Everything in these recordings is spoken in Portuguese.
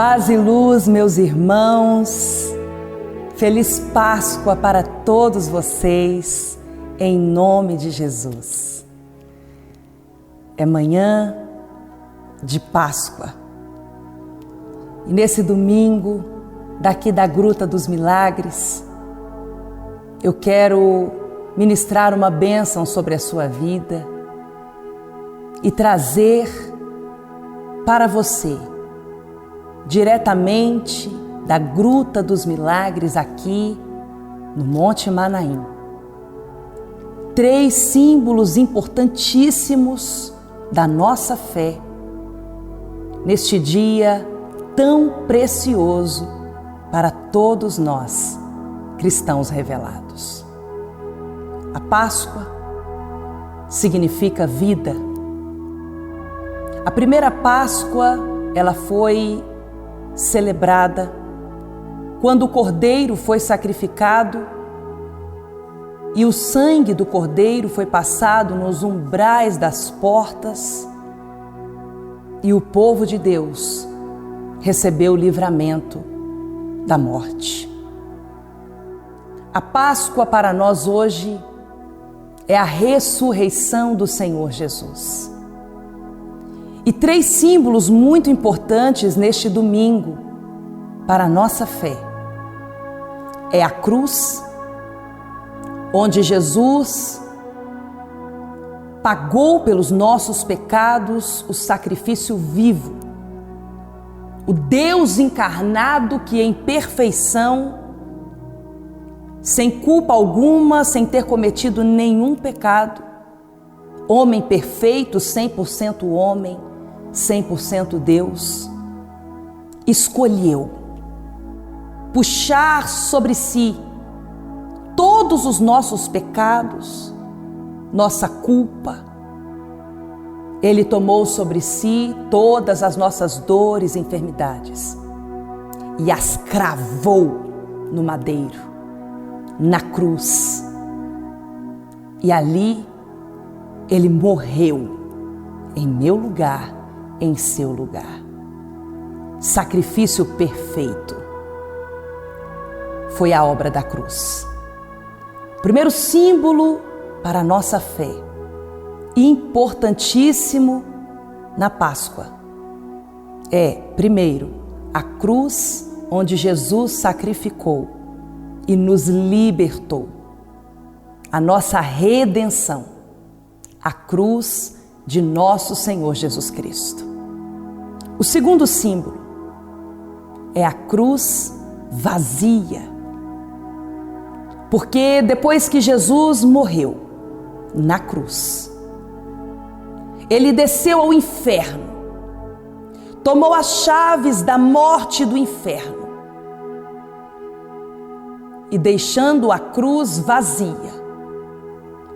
Paz e luz, meus irmãos. Feliz Páscoa para todos vocês, em nome de Jesus. É manhã de Páscoa. E nesse domingo, daqui da Gruta dos Milagres, eu quero ministrar uma bênção sobre a sua vida e trazer para você, diretamente da Gruta dos Milagres aqui no Monte Manaim, 3 símbolos importantíssimos da nossa fé neste dia tão precioso para todos nós, cristãos revelados. A Páscoa significa vida. A primeira Páscoa, ela foi celebrada quando o cordeiro foi sacrificado e o sangue do cordeiro foi passado nos umbrais das portas e o povo de Deus recebeu o livramento da morte. A Páscoa para nós hoje é a ressurreição do Senhor Jesus. E 3 símbolos muito importantes neste domingo para a nossa fé. É a cruz, onde Jesus pagou pelos nossos pecados o sacrifício vivo. O Deus encarnado que em perfeição, sem culpa alguma, sem ter cometido nenhum pecado, homem perfeito, 100% homem, 100% Deus, escolheu puxar sobre si todos os nossos pecados, nossa culpa. Ele tomou sobre si todas as nossas dores e enfermidades e as cravou no madeiro, na cruz. E ali ele morreu em meu lugar, em seu lugar. Sacrifício perfeito. Foi a obra da cruz. Primeiro símbolo para a nossa fé, importantíssimo na Páscoa, é, primeiro, a cruz onde Jesus sacrificou e nos libertou. A nossa redenção, a cruz de nosso Senhor Jesus Cristo. O segundo símbolo é a cruz vazia. Porque depois que Jesus morreu na cruz, ele desceu ao inferno, tomou as chaves da morte e do inferno e, deixando a cruz vazia,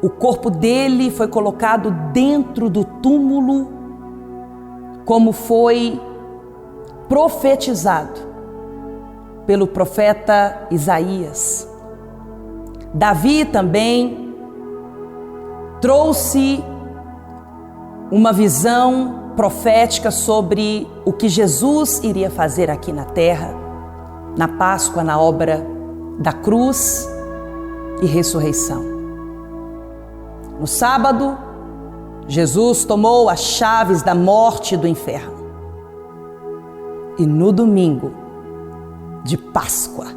o corpo dele foi colocado dentro do túmulo, como foi profetizado pelo profeta Isaías. Davi também trouxe uma visão profética sobre o que Jesus iria fazer aqui na terra, na Páscoa, na obra da cruz e ressurreição. No sábado, Jesus tomou as chaves da morte e do inferno. E no domingo de Páscoa,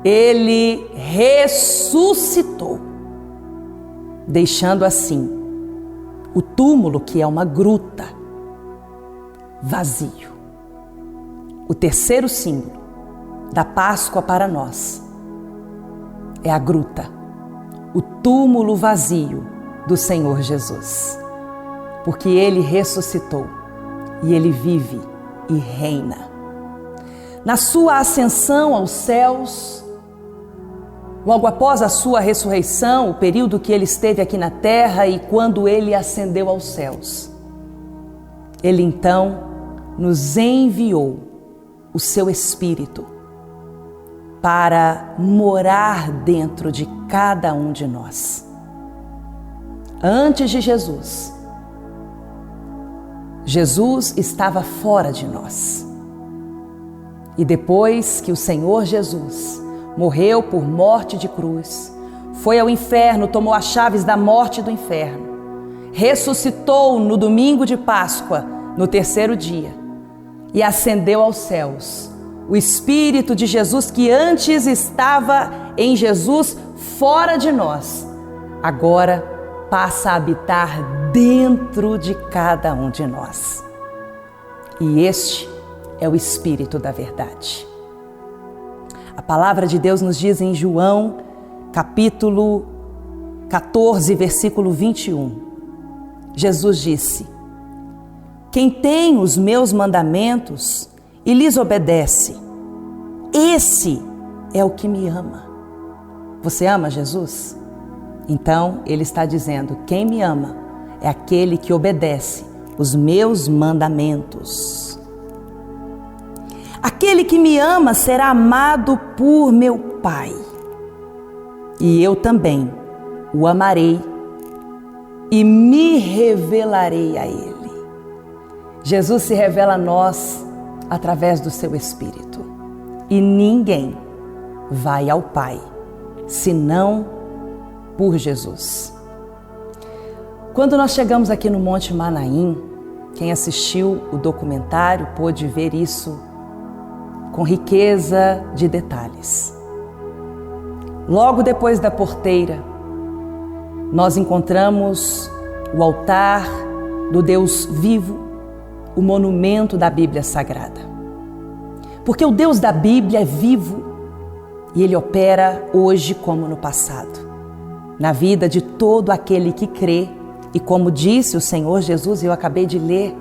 ele ressuscitou, deixando assim o túmulo, que é uma gruta, vazio. O terceiro símbolo da Páscoa para nós é a gruta, o túmulo vazio do Senhor Jesus, porque ele ressuscitou e ele vive e reina. Na sua ascensão aos céus, logo após a sua ressurreição, o período que ele esteve aqui na terra e quando ele ascendeu aos céus, ele então nos enviou o seu Espírito para morar dentro de cada um de nós. Antes de Jesus, Jesus estava fora de nós. E depois que o Senhor Jesus morreu por morte de cruz, foi ao inferno, tomou as chaves da morte e do inferno, ressuscitou no domingo de Páscoa, no terceiro dia, e ascendeu aos céus. O Espírito de Jesus, que antes estava em Jesus, fora de nós, agora passa a habitar dentro de cada um de nós. E este é o Espírito da verdade. A palavra de Deus nos diz em João, capítulo 14, versículo 21. Jesus disse: quem tem os meus mandamentos e lhes obedece, esse é o que me ama. Você ama Jesus? Então, ele está dizendo: quem me ama é aquele que obedece os meus mandamentos. Aquele que me ama será amado por meu Pai, e eu também o amarei e me revelarei a ele. Jesus se revela a nós através do seu Espírito, e ninguém vai ao Pai senão por Jesus. Quando nós chegamos aqui no Monte Manaim, quem assistiu o documentário pôde ver isso com riqueza de detalhes. Logo depois da porteira, nós encontramos o altar do Deus vivo, o monumento da Bíblia Sagrada. Porque o Deus da Bíblia é vivo e Ele opera hoje como no passado, na vida de todo aquele que crê. E como disse o Senhor Jesus, eu acabei de ler,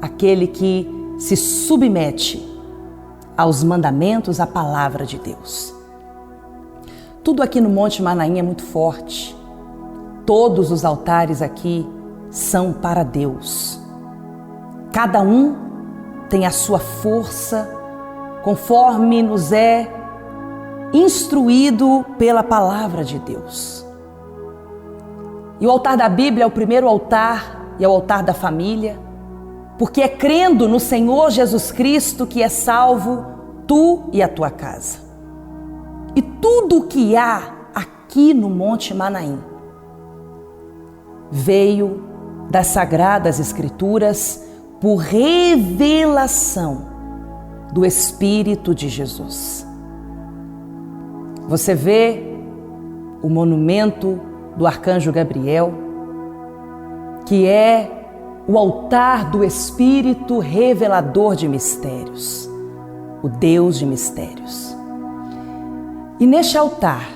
aquele que se submete aos mandamentos, à palavra de Deus. Tudo aqui no Monte Manaim é muito forte. Todos os altares aqui são para Deus. Cada um tem a sua força, conforme nos é instruído pela palavra de Deus. E o altar da Bíblia é o primeiro altar e é o altar da família, porque é crendo no Senhor Jesus Cristo que é salvo tu e a tua casa. E tudo o que há aqui no Monte Manaim veio das Sagradas Escrituras por revelação do Espírito de Jesus. Você vê o monumento do Arcanjo Gabriel, que é o altar do Espírito revelador de mistérios, o Deus de mistérios. E neste altar,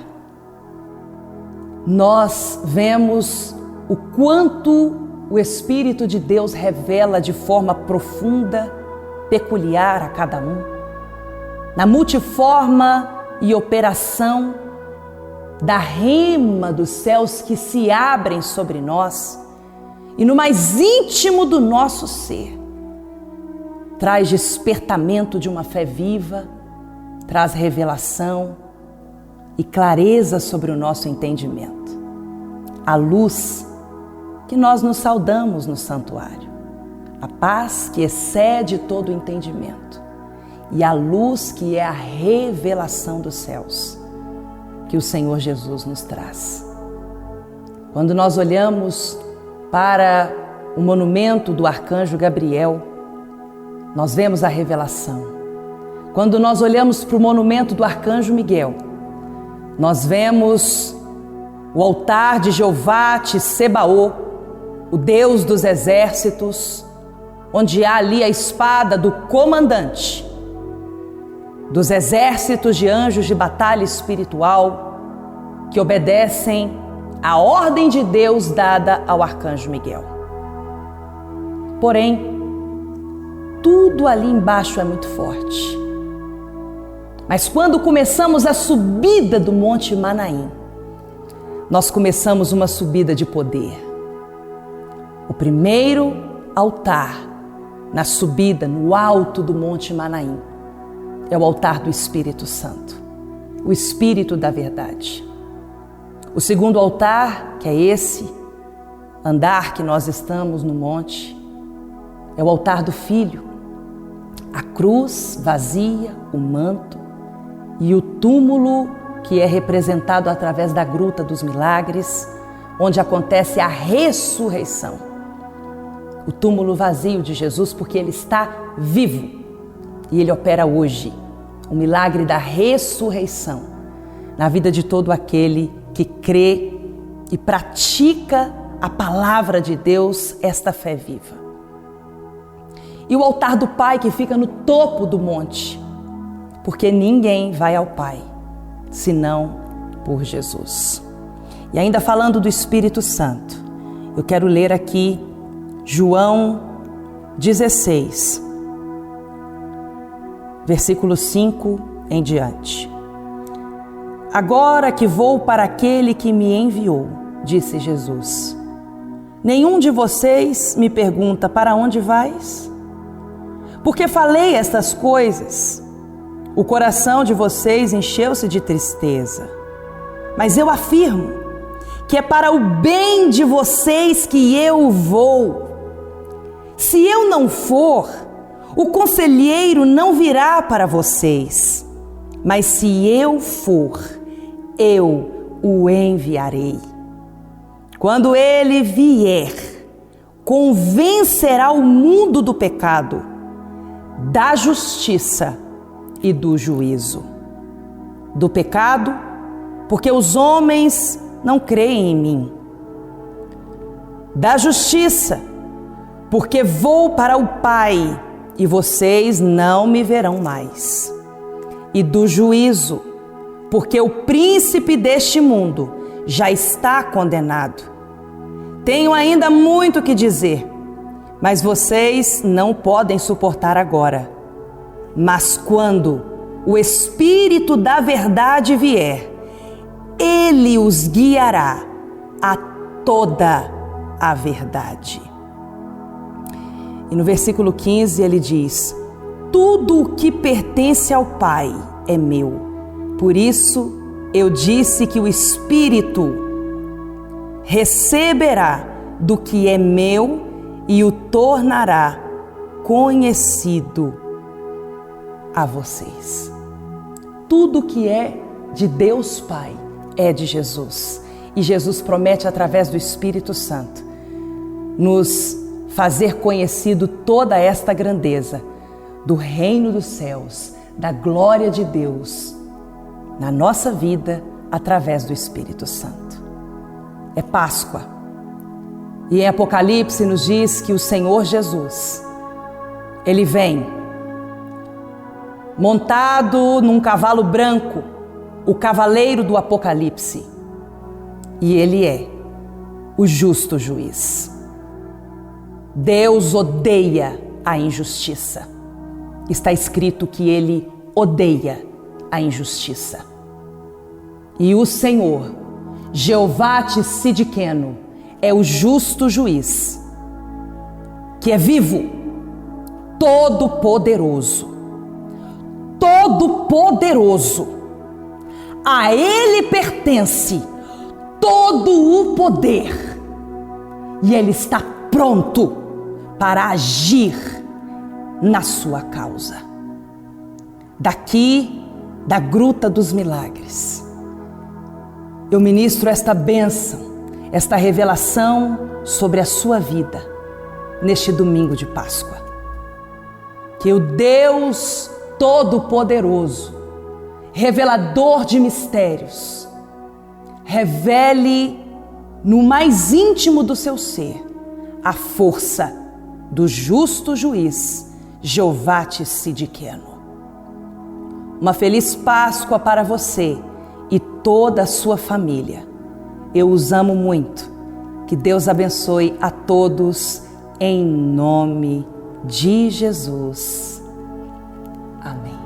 nós vemos o quanto o Espírito de Deus revela de forma profunda, peculiar a cada um, na multiforma e operação da rema dos céus que se abrem sobre nós e no mais íntimo do nosso ser, traz despertamento de uma fé viva, traz revelação e clareza sobre o nosso entendimento. A luz que nós nos saudamos no santuário, a paz que excede todo o entendimento e a luz que é a revelação dos céus que o Senhor Jesus nos traz. Quando nós olhamos para o monumento do Arcanjo Gabriel, nós vemos a revelação. Quando nós olhamos para o monumento do Arcanjo Miguel, nós vemos o altar de Jeová Tsebaô, o Deus dos exércitos, onde há ali a espada do comandante dos exércitos de anjos de batalha espiritual que obedecem à ordem de Deus dada ao Arcanjo Miguel. Porém, tudo ali embaixo é muito forte. Mas quando começamos a subida do Monte Manaim, nós começamos uma subida de poder. O primeiro altar na subida, no alto do Monte Manaim, é o altar do Espírito Santo, o Espírito da verdade. O segundo altar, que é esse andar que nós estamos no monte, É o altar do Filho, a cruz vazia, o manto e o túmulo que é representado através da Gruta dos Milagres, onde acontece a ressurreição. O túmulo vazio de Jesus, porque Ele está vivo e Ele opera hoje o milagre da ressurreição na vida de todo aquele que crê e pratica a palavra de Deus, esta fé viva. E o altar do Pai, que fica no topo do monte, porque ninguém vai ao Pai senão por Jesus. E ainda falando do Espírito Santo, eu quero ler aqui João 16, versículo 5 em diante. Agora que vou para aquele que me enviou, disse Jesus, nenhum de vocês me pergunta: para onde vais? Porque falei estas coisas, o coração de vocês encheu-se de tristeza. Mas eu afirmo que é para o bem de vocês que eu vou. Se eu não for, o conselheiro não virá para vocês. Mas se eu for, eu o enviarei. Quando ele vier, convencerá o mundo do pecado, da justiça e do juízo. Do pecado, porque os homens não creem em mim. Da justiça, porque vou para o Pai e vocês não me verão mais. E do juízo, porque o príncipe deste mundo já está condenado. Tenho ainda muito que dizer, mas vocês não podem suportar agora. Mas quando o Espírito da verdade vier, Ele os guiará a toda a verdade. E no versículo 15 ele diz: tudo o que pertence ao Pai é meu. Por isso eu disse que o Espírito receberá do que é meu e o tornará conhecido a vocês. Tudo que é de Deus Pai é de Jesus. E Jesus promete, através do Espírito Santo, nos fazer conhecido toda esta grandeza do reino dos céus, da glória de Deus na nossa vida, através do Espírito Santo. É Páscoa. E em Apocalipse nos diz que o Senhor Jesus, Ele vem montado num cavalo branco, o cavaleiro do Apocalipse. E Ele é o justo juiz. Deus odeia a injustiça. Está escrito que Ele odeia a injustiça. E o Senhor, Jeová Tsidkenu, é o justo juiz, que é vivo, todo-poderoso. Todo-poderoso. A Ele pertence todo o poder. E Ele está pronto para agir na sua causa. Daqui, da Gruta dos Milagres, eu ministro esta bênção, esta revelação sobre a sua vida neste domingo de Páscoa. Que o Deus Todo-Poderoso, revelador de mistérios, revele no mais íntimo do seu ser a força do justo juiz, Jeová Tsidkenu. Uma feliz Páscoa para você e toda a sua família. Eu os amo muito. Que Deus abençoe a todos em nome de Jesus. Amém.